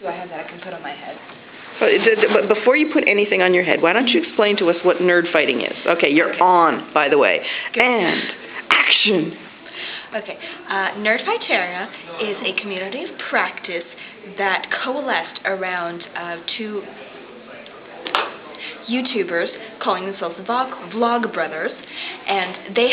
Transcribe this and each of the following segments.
Do I have that I can put on my head? But before you put anything on your head, why don't you explain to us what nerd fighting is? Okay, you're on, by the way. Good. And action. Okay, NerdFighteria is a community of practice that coalesced around two YouTubers calling themselves the Vlog Brothers, and they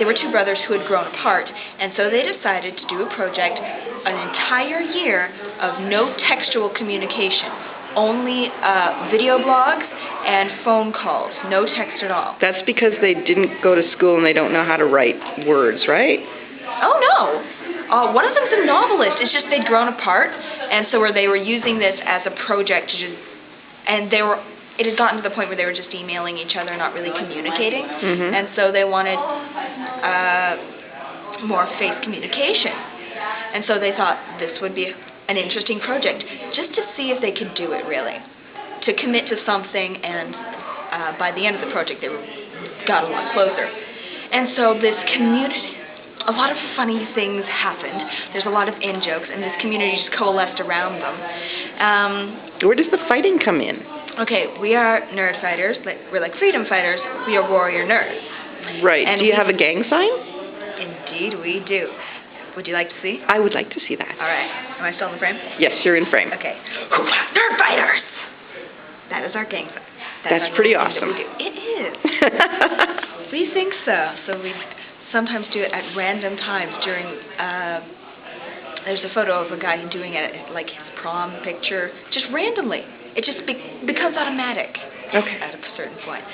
were two brothers who had grown apart, and so they decided to do a project, an entire year of no textual communication, only video blogs and phone calls, no text at all. That's because they didn't go to school and they don't know how to write words, right? Oh no! One of them's a novelist. It's just they'd grown apart, and so they were using this as a project to just, and it had gotten to the point where they were just emailing each other, not really communicating, and so they wanted more face communication. And so they thought this would be an interesting project, just to see if they could do it really, to commit to something, and by the end of the project they got a lot closer. And so this community, a lot of funny things happened. There's a lot of in-jokes, and this community just coalesced around them. Where does the fighting come in? Okay, we are nerd fighters, but we're like freedom fighters. We are warrior nerds. Right. And do you have a gang sign? Indeed, we do. Would you like to see? I would like to see that. All right. Am I still in the frame? Yes, you're in frame. Okay. Nerd fighters! That is our gang sign. That's pretty awesome. We do. It is. We think so. So we sometimes do it at random times during, there's a photo of a guy doing it at like his prom picture, just randomly. It just becomes automatic at a certain point.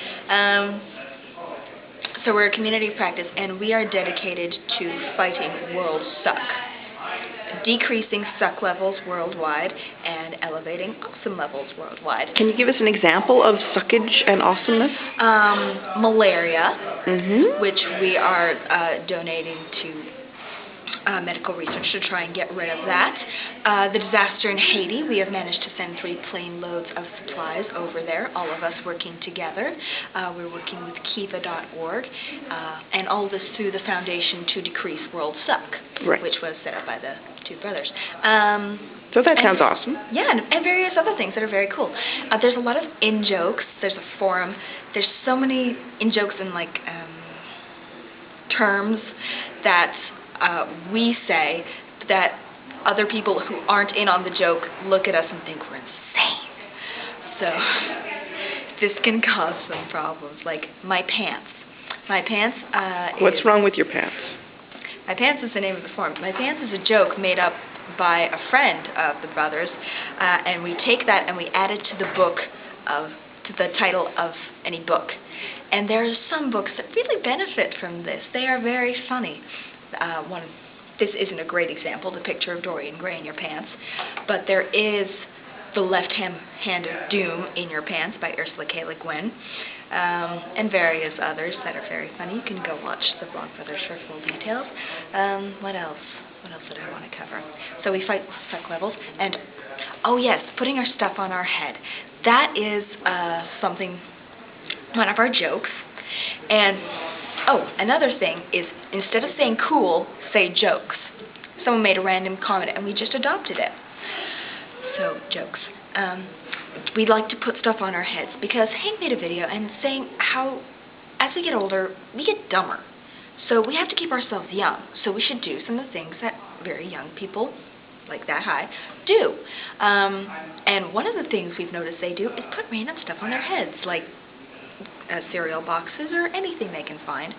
So we're a community of practice, and we are dedicated to fighting world suck, decreasing suck levels worldwide, and elevating awesome levels worldwide. Can you give us an example of suckage and awesomeness? Malaria, which we are donating to medical research to try and get rid of that. The disaster in Haiti, we have managed to send 3 plane loads of supplies over there, all of us working together. We're working with Kiva.org, and all this through the Foundation to Decrease World Suck, which was set up by the two brothers. So that sounds awesome. Yeah, and various other things that are very cool. There's a lot of in-jokes. There's a forum. There's so many in-jokes and like terms that we say that other people who aren't in on the joke look at us and think we're insane. So this can cause some problems, like my pants. My pants What's wrong with your pants? My pants is the name of the forum. My pants is a joke made up by a friend of the brothers, and we take that and we add it to the book to the title of any book. And there are some books that really benefit from this. They are very funny. This isn't a great example, the picture of Dorian Gray in your pants, but there is The Left Hand of Doom in Your Pants by Ursula K. Le Guin, and various others that are very funny. You can go watch the Vlog Brothers for full details. What else? What else did I want to cover? So we fight suck levels, and oh yes, putting our stuff on our head. That is something, one of our jokes. And oh, another thing is, instead of saying cool, say jokes. Someone made a random comment and we just adopted it. So, jokes. We like to put stuff on our heads because Hank made a video and saying how, as we get older, we get dumber. So we have to keep ourselves young. So we should do some of the things that very young people, like that high, do. And one of the things we've noticed they do is put random stuff on their heads, like cereal boxes or anything they can find.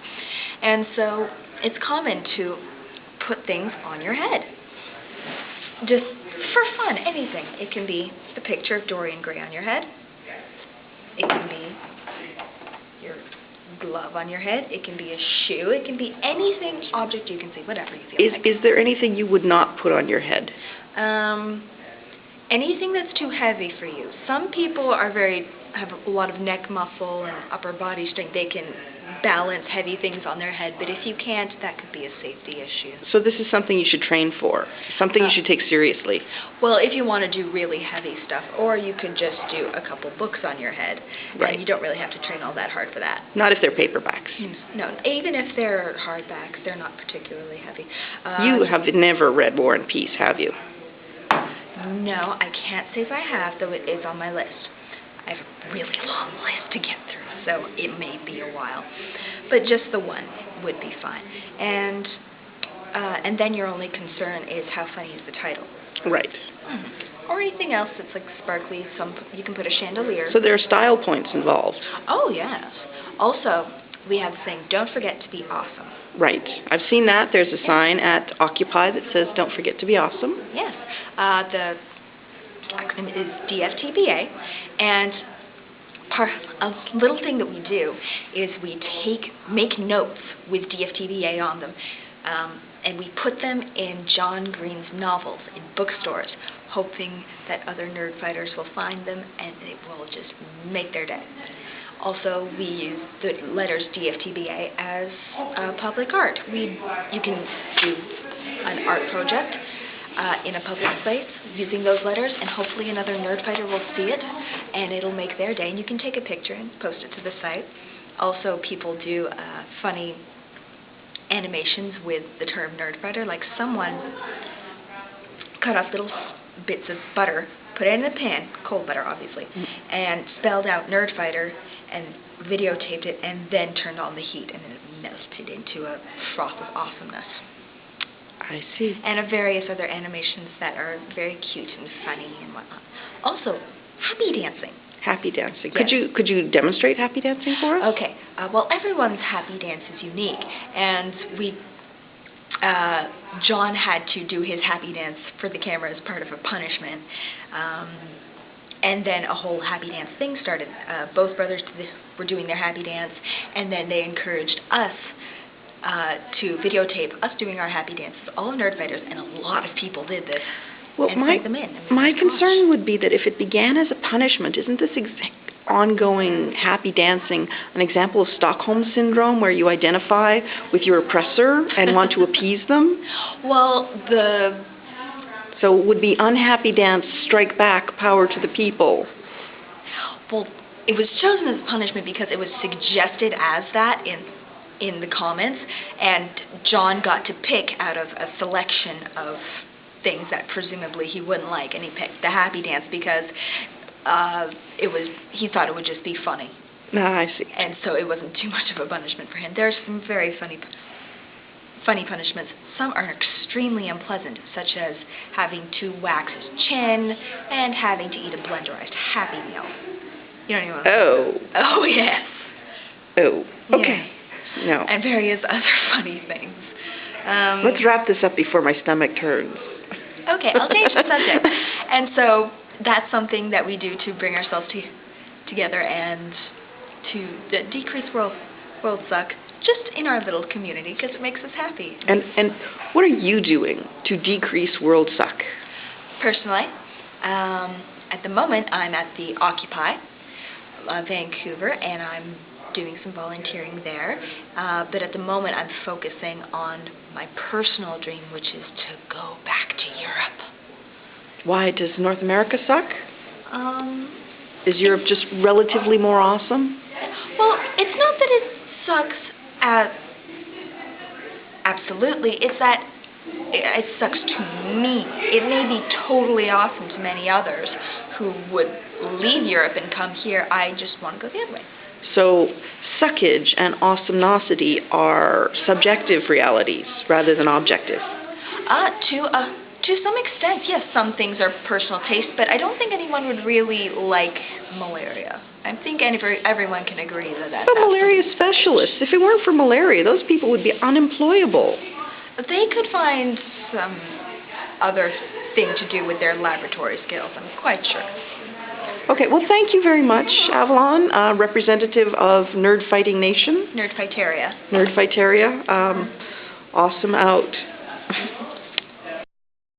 And so it's common to put things on your head, just for fun, anything. It can be the picture of Dorian Gray on your head. It can be your glove on your head. It can be a shoe. It can be anything, object you can see, whatever you feel like. Is there anything you would not put on your head? Anything that's too heavy for you. Some people have a lot of neck muscle and upper body strength. They can balance heavy things on their head, but if you can't, that could be a safety issue. So this is something you should train for, something you should take seriously. Well, if you want to do really heavy stuff, or you could just do a couple books on your head. Right. And you don't really have to train all that hard for that. Not if they're paperbacks. No, even if they're hardbacks, they're not particularly heavy. You have never read War and Peace, have you? No, I can't say if I have, though it is on my list. I have a really long list to get through, so it may be a while. But just the one would be fine. And then your only concern is how funny is the title. Right. Or anything else that's like sparkly. You can put a chandelier. So there are style points involved. Oh, yes. Also, we have the thing, don't forget to be awesome. Right. I've seen that. There's a sign at Occupy that says, don't forget to be awesome. Yes. The acronym is DFTBA, and a little thing that we do is we make notes with DFTBA on them, and we put them in John Green's novels in bookstores, hoping that other nerd fighters will find them and it will just make their day. Also, we use the letters DFTBA as public art. You can do an art project in a public place using those letters, and hopefully another nerd fighter will see it, and it'll make their day, and you can take a picture and post it to the site. Also, people do funny animations with the term nerd fighter, like someone cut off little bits of butter, put it in a pan, cold butter obviously, and spelled out nerd fighter and videotaped it, and then turned on the heat, and then it melted into a froth of awesomeness. I see. And various other animations that are very cute and funny and whatnot. Also, happy dancing. Happy dancing. Yes. Could you demonstrate happy dancing for us? Okay. Well, everyone's happy dance is unique, and John had to do his happy dance for the camera as part of a punishment. And then a whole happy dance thing started. Both brothers were doing their happy dance, and then they encouraged us to videotape us doing our happy dances, all of Nerd Fighters, and a lot of people did this. Well, and sent them in. My concern would be that if it began as a punishment, isn't this ongoing happy dancing an example of Stockholm Syndrome, where you identify with your oppressor and want to appease them? Well, So would be unhappy dance, strike back, power to the people? Well, it was chosen as punishment because it was suggested as that in the comments, and John got to pick out of a selection of things that presumably he wouldn't like, and he picked the happy dance because he thought it would just be funny. I see. And so it wasn't too much of a punishment for him. There's some very funny punishments. Some are extremely unpleasant, such as having to wax his chin and having to eat a blenderized Happy Meal. You don't even want to. Oh, yes. Oh, okay. Yeah. No. And various other funny things. Let's wrap this up before my stomach turns. Okay, I'll change the subject. And so that's something that we do to bring ourselves together and to decrease world suck just in our little community, because it makes us happy. And what are you doing to decrease world suck? Personally, at the moment I'm at the Occupy, Vancouver, and I'm doing some volunteering there. But at the moment I'm focusing on my personal dream, which is to go back to Europe. Why, does North America suck? Is Europe just relatively more awesome? Well, it's not that it sucks absolutely. It's that it sucks to me. It may be totally awesome to many others who would leave Europe and come here. I just want to go the other way. So suckage and awesomenosity are subjective realities rather than objective. To some extent, yes, some things are personal taste, but I don't think anyone would really like malaria. I think everyone can agree that But malaria specialists, if it weren't for malaria, those people would be unemployable. They could find some other thing to do with their laboratory skills, I'm quite sure. Okay, well, thank you very much, Avalon, representative of NerdFighting Nation. NerdFighteria. NerdFighteria. Awesome out.